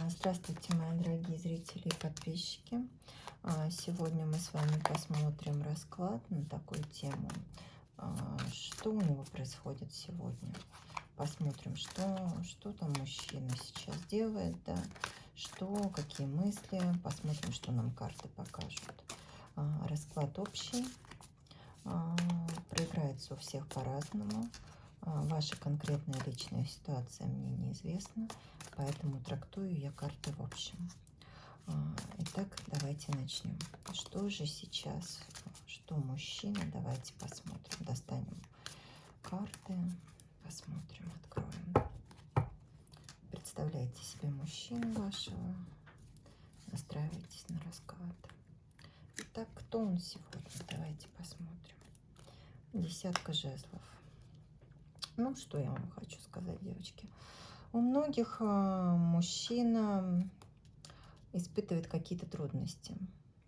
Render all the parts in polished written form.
Здравствуйте, мои дорогие зрители и подписчики. Сегодня мы с вами посмотрим расклад на такую тему. Что у него происходит сегодня? Посмотрим, что там мужчина сейчас делает, да, какие мысли. Посмотрим, что нам карты покажут. Расклад общий. Проиграется у всех по-разному. Ваша конкретная личная ситуация мне неизвестна, поэтому трактую я карты в общем. Итак, давайте начнем. Что же сейчас? Что мужчина? Давайте посмотрим. Достанем карты, посмотрим, откроем. Представляете себе мужчину вашего, настраивайтесь на расклад. Итак, кто он сегодня? Давайте посмотрим. Десятка жезлов. Ну, что я вам хочу сказать, девочки. У многих мужчина испытывает какие-то трудности,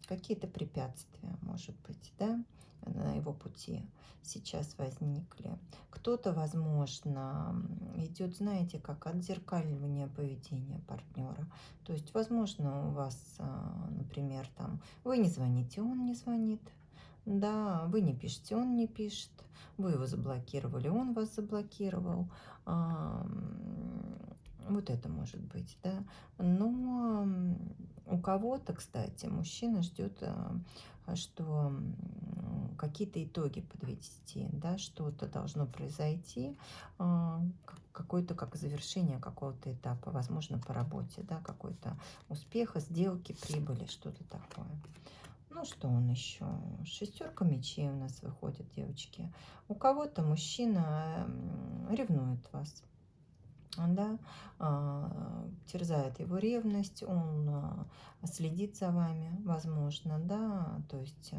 какие-то препятствия, может быть, да, на его пути сейчас возникли. Кто-то, возможно, идет, знаете, как отзеркаливание поведения партнера. То есть, возможно, у вас, например, там, вы не звоните, он не звонит, да, вы не пишете, он не пишет, вы его заблокировали, он вас заблокировал. Вот это может быть, да. Но у кого-то, кстати, мужчина ждет, что какие-то итоги подвести, да, что-то должно произойти, какое-то как завершение какого-то этапа, возможно, по работе, да, какой-то успеха, сделки, прибыли, что-то такое. Ну, что он еще? Шестерка мечей у нас выходит, девочки. У кого-то мужчина ревнует вас, да, терзает его ревность, он следит за вами, возможно, да, то есть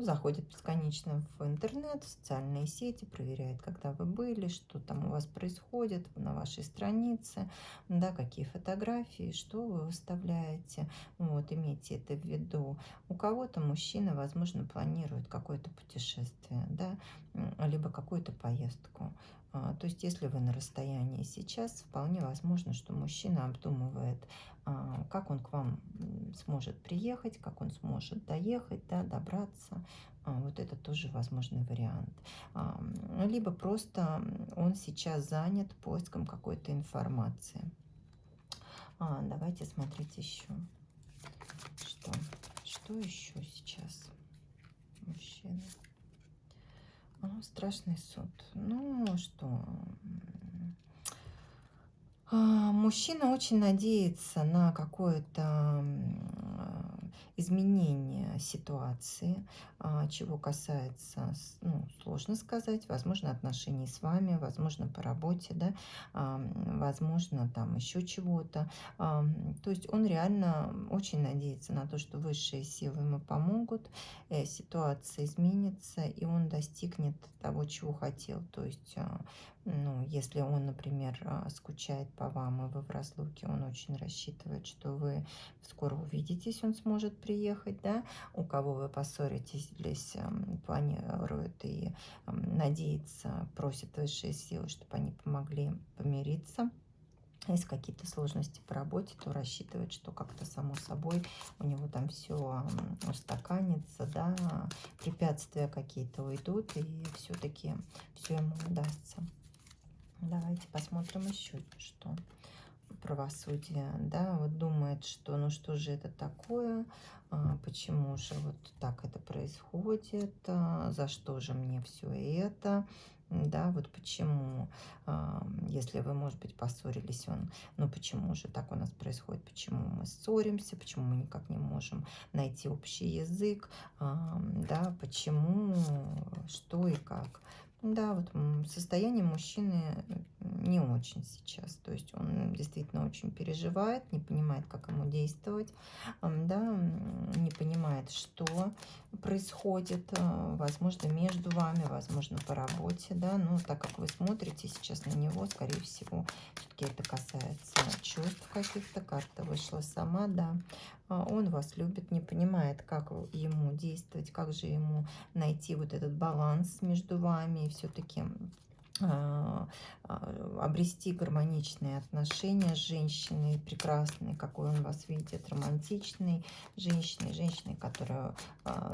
заходит бесконечно в интернет, в социальные сети, проверяет, когда вы были, что там у вас происходит на вашей странице, да, какие фотографии, что вы выставляете, вот, имейте это в виду. У кого-то мужчина, возможно, планирует какое-то путешествие, да, либо какую-то поездку. То есть, если вы на расстоянии сейчас, вполне возможно, что мужчина обдумывает, как он к вам сможет приехать, как он сможет доехать, да, добраться. Вот это тоже возможный вариант. Либо просто он сейчас занят поиском какой-то информации. Давайте смотреть еще. Что? Что еще сейчас? Мужчина. Страшный суд. Ну что? Мужчина очень надеется на какое-то изменение ситуации, чего касается, ну, сложно сказать, возможно, отношений с вами, возможно, по работе, да, возможно, там еще чего-то. То есть он реально очень надеется на то, что высшие силы ему помогут, ситуация изменится, и он достигнет того, чего хотел. То есть ну, если он, например, скучает по вам, и вы в разлуке, он очень рассчитывает, что вы скоро увидитесь, он сможет приехать, да. У кого вы поссоритесь, планирует и надеется, просит высшие силы, чтобы они помогли помириться. Если какие-то сложности по работе, то рассчитывает, что как-то само собой у него там все устаканится, да, препятствия какие-то уйдут, и все-таки все ему удастся. Давайте посмотрим еще что. Правосудие, да, вот думает, что ну что же это такое, почему же вот так это происходит, за что же мне все это, да, вот почему, если вы, может быть, поссорились, ну почему же так у нас происходит, почему мы ссоримся, почему мы никак не можем найти общий язык, да, почему, что и как. Да, вот состояние мужчины не очень сейчас. То есть он действительно очень переживает, не понимает, как ему действовать, да, не понимает, что происходит, возможно, между вами, возможно, по работе, да, но так как вы смотрите сейчас на него, скорее всего, все-таки это касается чувств каких-то, карта вышла сама, да, он вас любит, не понимает, как ему действовать, как же ему найти вот этот баланс между вами, и все-таки обрести гармоничные отношения с женщиной прекрасной, какой он вас видит, романтичной женщиной, которая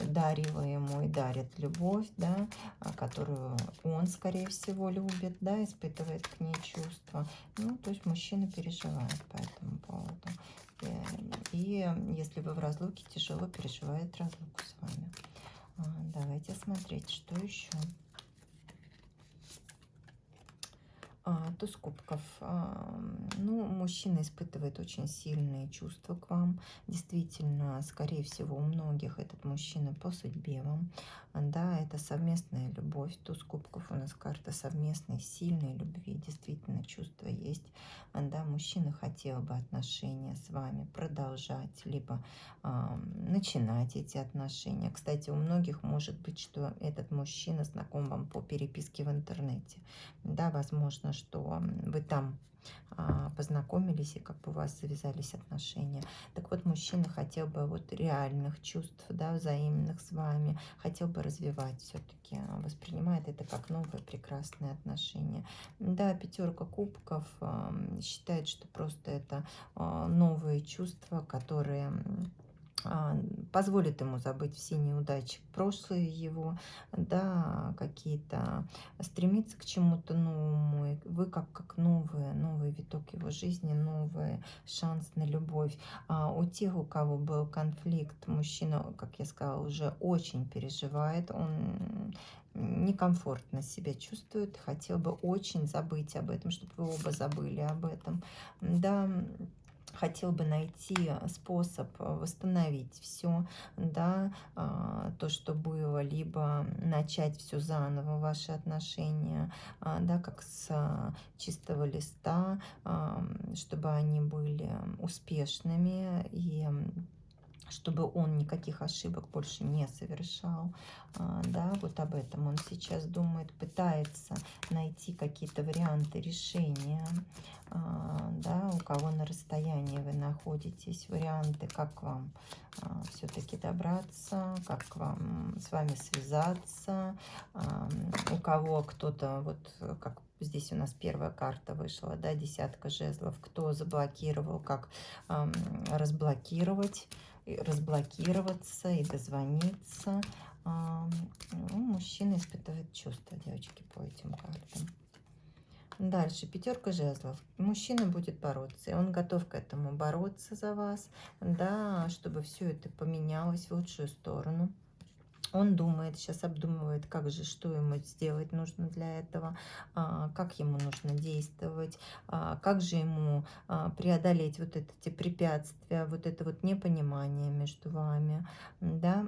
дарила ему и дарит любовь, да, которую он, скорее всего, любит, да, испытывает к ней чувства. Ну, то есть мужчина переживает по этому поводу. И если вы в разлуке, тяжело переживает разлуку с вами. Давайте смотреть, что еще. Туз кубков. Ну, мужчина испытывает очень сильные чувства к вам. Действительно, скорее всего, у многих этот мужчина по судьбе вам. Да, это совместная любовь. Туз кубков у нас карта совместной, сильной любви. Действительно, чувства есть. Да, мужчина хотел бы отношения с вами продолжать, либо начинать эти отношения. Кстати, у многих может быть, что этот мужчина знаком вам по переписке в интернете. Да, возможно, что вы там познакомились и как бы у вас завязались отношения. Так вот, мужчина хотел бы вот реальных чувств, да, взаимных с вами, хотел бы развивать все-таки, воспринимает это как новые прекрасные отношения. Да, пятерка кубков считает, что просто это новые чувства, которые позволит ему забыть все неудачи прошлые его, да, какие-то, стремиться к чему-то новому. И вы как новый виток его жизни, новый шанс на любовь. У тех, у кого был конфликт, мужчина, как я сказала, уже очень переживает, он некомфортно себя чувствует, хотел бы очень забыть об этом, чтобы вы оба забыли об этом. Да, хотел бы найти способ восстановить все, да, то, что было, либо начать все заново, ваши отношения, да, как с чистого листа, чтобы они были успешными и чтобы он никаких ошибок больше не совершал. Да, вот об этом он сейчас думает, пытается найти какие-то варианты решения. Да, у кого на расстоянии вы находитесь, варианты, как вам все-таки добраться, как вам с вами связаться, у кого кто-то, вот как здесь у нас первая карта вышла, да, десятка жезлов, кто заблокировал, как разблокировать, разблокироваться и дозвониться. Ну, мужчина испытывает чувства, девочки, по этим картам. Дальше, пятерка жезлов. Мужчина будет бороться, и он готов к этому бороться за вас, да, чтобы все это поменялось в лучшую сторону. Он думает, сейчас обдумывает, как же, что ему сделать нужно для этого, как ему нужно действовать, как же ему преодолеть вот эти препятствия, вот это вот непонимание между вами, да,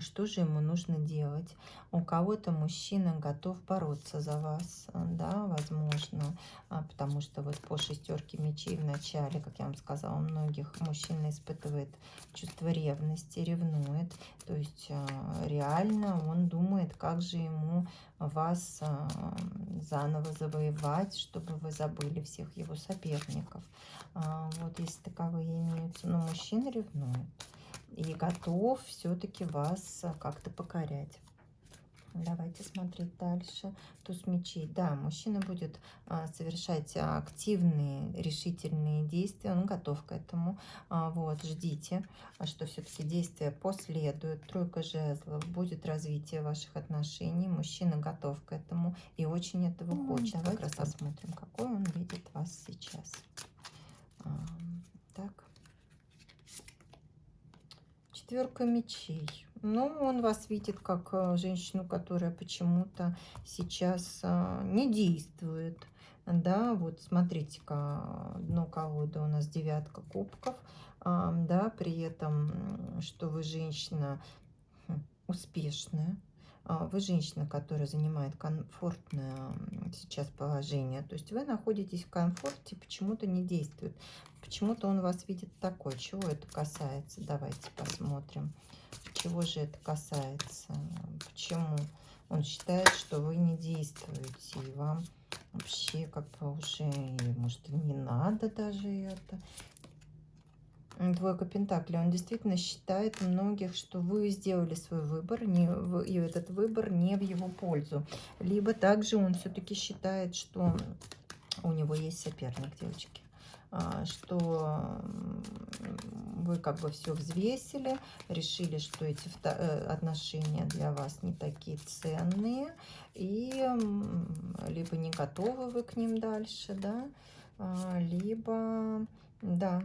что же ему нужно делать. У кого-то мужчина готов бороться за вас, да, возможно, потому что вот по шестерке мечей в начале, как я вам сказала, у многих мужчина испытывает чувство ревности, ревнует, то есть реально он думает, как же ему вас заново завоевать, чтобы вы забыли всех его соперников. Вот если таковые имеются. Но мужчина ревнует и готов все-таки вас как-то покорять. Давайте смотреть дальше. Туз мечей. Да, мужчина будет совершать активные, решительные действия. Он готов к этому. Вот, ждите, что все-таки действия последуют. Тройка жезлов. Будет развитие ваших отношений. Мужчина готов к этому и очень этого хочет. Давайте как раз посмотрим, какой он видит вас сейчас. Так. Четверка мечей. Ну, он вас видит как женщину, которая почему-то сейчас не действует. Да, вот смотрите-ка, дно колоды у нас девятка кубков. Да, при этом, что вы женщина успешная. Вы женщина, которая занимает комфортное сейчас положение. То есть вы находитесь в комфорте, почему-то не действует. Почему-то он вас видит такой. Чего это касается? Давайте посмотрим. Чего же это касается? Почему? Он считает, что вы не действуете. И вам вообще как бы уже, может, и не надо даже это. Двойка Пентаклей. Он действительно считает многих, что вы сделали свой выбор, и этот выбор не в его пользу. Либо также он все-таки считает, что у него есть соперник, девочки. Что вы как бы все взвесили, решили, что эти отношения для вас не такие ценные, и либо не готовы вы к ним дальше, да, либо, да,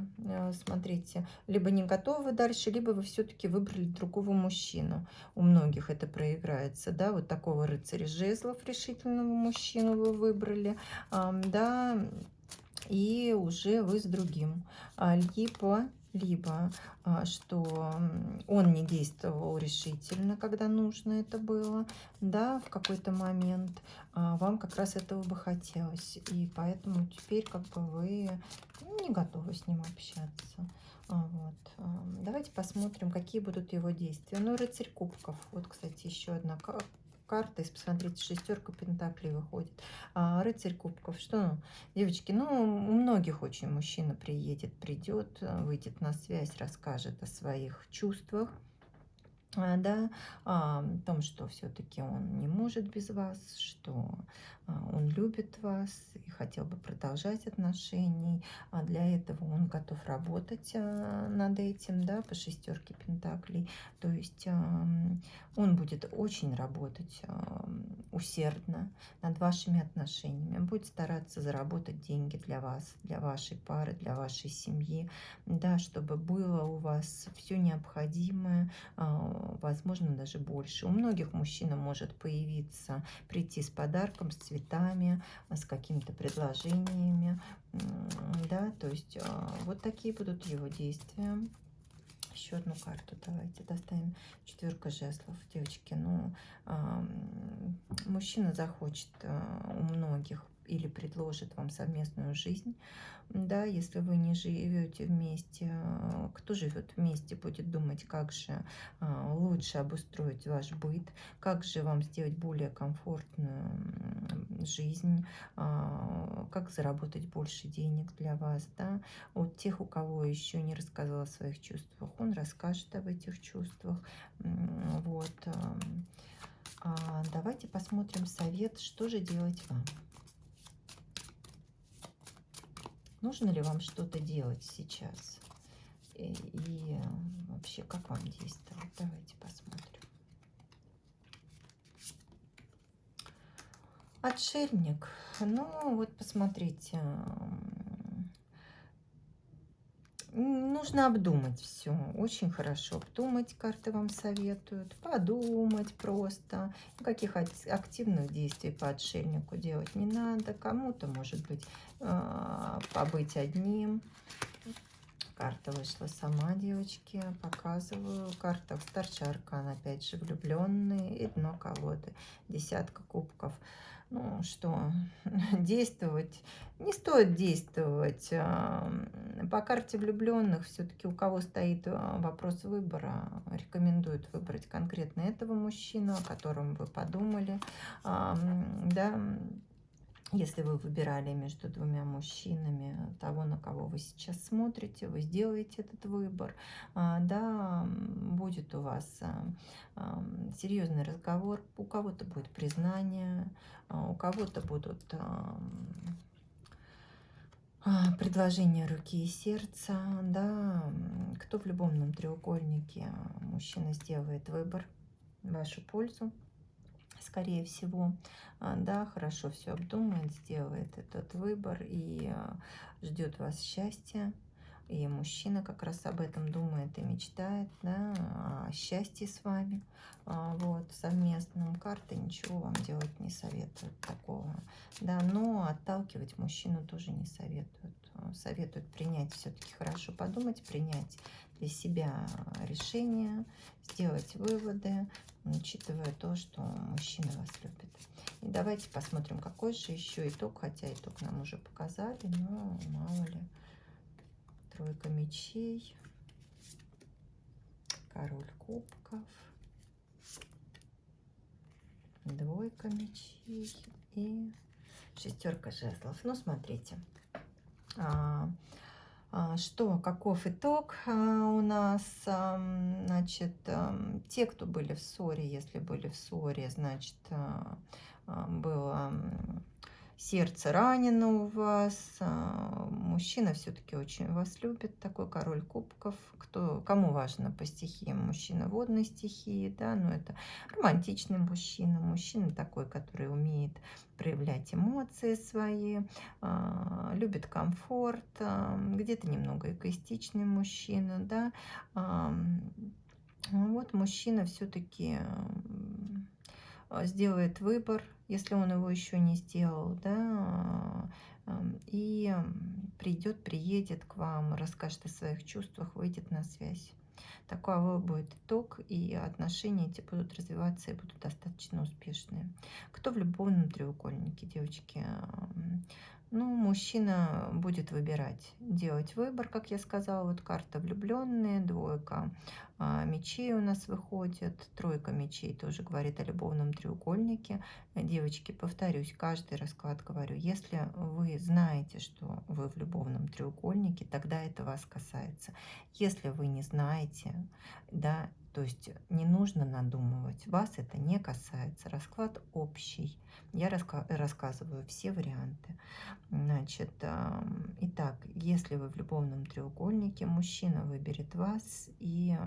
смотрите, либо не готовы дальше, либо вы все-таки выбрали другого мужчину. У многих это проиграется, да, вот такого рыцаря жезлов, решительного мужчину вы выбрали, да, и уже вы с другим. Либо что он не действовал решительно, когда нужно это было, да, в какой-то момент, вам как раз этого бы хотелось, и поэтому теперь как бы вы не готовы с ним общаться. Вот. Давайте посмотрим, какие будут его действия. Ну, рыцарь кубков. Вот, кстати, еще одна карта. Если посмотрите, шестерка пентаклей выходит. Рыцарь кубков. Что, девочки, ну, у многих очень мужчина придет, выйдет на связь, расскажет о своих чувствах. Да, о том, что все-таки он не может без вас, что он любит вас и хотел бы продолжать отношения, а для этого он готов работать над этим, да, по шестерке пентаклей. То есть он будет очень работать усердно над вашими отношениями, будет стараться заработать деньги для вас, для вашей пары, для вашей семьи, да, чтобы было у вас все необходимое, возможно, даже больше. У многих мужчина может прийти с подарком, с цветами, с какими-то предложениями, да, то есть вот такие будут его действия. Еще одну карту давайте доставим. Четверка жезлов, девочки. Ну, мужчина захочет у многих или предложит вам совместную жизнь. Да, если вы не живете вместе, кто живет вместе, будет думать, как же лучше обустроить ваш быт, как же вам сделать более комфортную жизнь, как заработать больше денег для вас, да. Вот тех, у кого еще не рассказал о своих чувствах, он расскажет об этих чувствах. Вот. Давайте посмотрим совет, что же делать вам. Нужно ли вам что-то делать сейчас? И вообще, как вам действовать? Давайте посмотрим. Отшельник. Ну, вот посмотрите. Нужно обдумать все. Очень хорошо обдумать, карты вам советуют. Подумать просто. Никаких активных действий по отшельнику делать не надо. Кому-то, может быть, побыть одним. Карта вышла сама, девочки, показываю. Карта старший аркан, опять же, влюбленные и дно колоды. Десятка кубков. Ну что, действовать, не стоит действовать. По карте влюбленных все-таки у кого стоит вопрос выбора, рекомендуют выбрать конкретно этого мужчину, о котором вы подумали, да. Если вы выбирали между двумя мужчинами, того, на кого вы сейчас смотрите, вы сделаете этот выбор, да, будет у вас серьезный разговор, у кого-то будет признание, у кого-то будут предложения руки и сердца, да, кто в любовном треугольнике, мужчина сделает выбор в вашу пользу. Скорее всего, да, хорошо все обдумает, сделает этот выбор и ждет вас счастья. И мужчина как раз об этом думает и мечтает, да, о счастье с вами, вот, совместном. Карты ничего вам делать не советуют такого, да, но отталкивать мужчину тоже не советуют. Советуют принять, все-таки хорошо подумать, принять для себя решение, сделать выводы, учитывая то, что мужчина вас любит. И давайте посмотрим, какой же еще итог, хотя итог нам уже показали, но мало ли. Тройка мечей, король кубков, двойка мечей и шестерка жезлов. Ну, смотрите. Что, каков итог у нас? Значит, те, кто были в ссоре, если были в ссоре, значит, было сердце ранено у вас, мужчина все-таки очень вас любит, такой король кубков, кому важно по стихиям, мужчина водной стихии, да, но это романтичный мужчина, мужчина такой, который умеет проявлять эмоции свои, любит комфорт, где-то немного эгоистичный мужчина, да, вот мужчина все-таки сделает выбор, если он его еще не сделал, да, и приедет к вам, расскажет о своих чувствах, выйдет на связь. Такой будет итог, и отношения эти будут развиваться и будут достаточно успешные. Кто в любовном треугольнике, девочки? Ну, мужчина будет выбирать, делать выбор, как я сказала. Вот карта влюбленные, двойка мечей у нас выходит, тройка мечей тоже говорит о любовном треугольнике. Девочки, повторюсь, каждый расклад говорю, если вы знаете, что вы в любовном треугольнике, тогда это вас касается. Если вы не знаете, да, то есть не нужно надумывать, вас это не касается. Расклад общий. Я рассказываю все варианты. Значит, итак, если вы в любовном треугольнике, мужчина выберет вас, и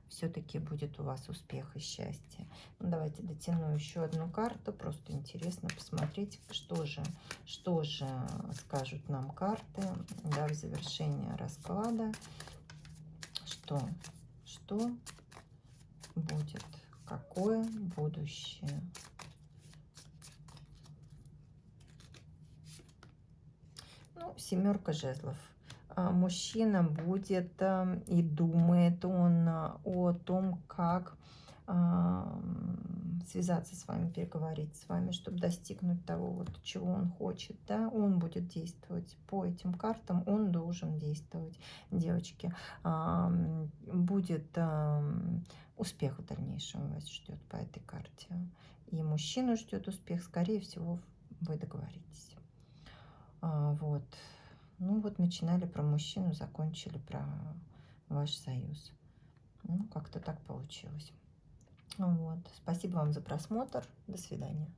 все-таки будет у вас успех и счастье. Ну, давайте дотяну еще одну карту, просто интересно посмотреть, что же скажут нам карты, да, в завершение расклада, что будет, какое будущее. Ну, семерка жезлов. Мужчина будет и думает он о том, как связаться с вами, переговорить с вами, чтобы достигнуть того, вот, чего он хочет. Да? Он будет действовать по этим картам, он должен действовать, девочки. Будет успех в дальнейшем вас ждет по этой карте. И мужчину ждет успех, скорее всего, вы договоритесь. Вот. Ну вот начинали про мужчину, закончили про ваш союз. Ну, как-то так получилось. Вот. Спасибо вам за просмотр. До свидания.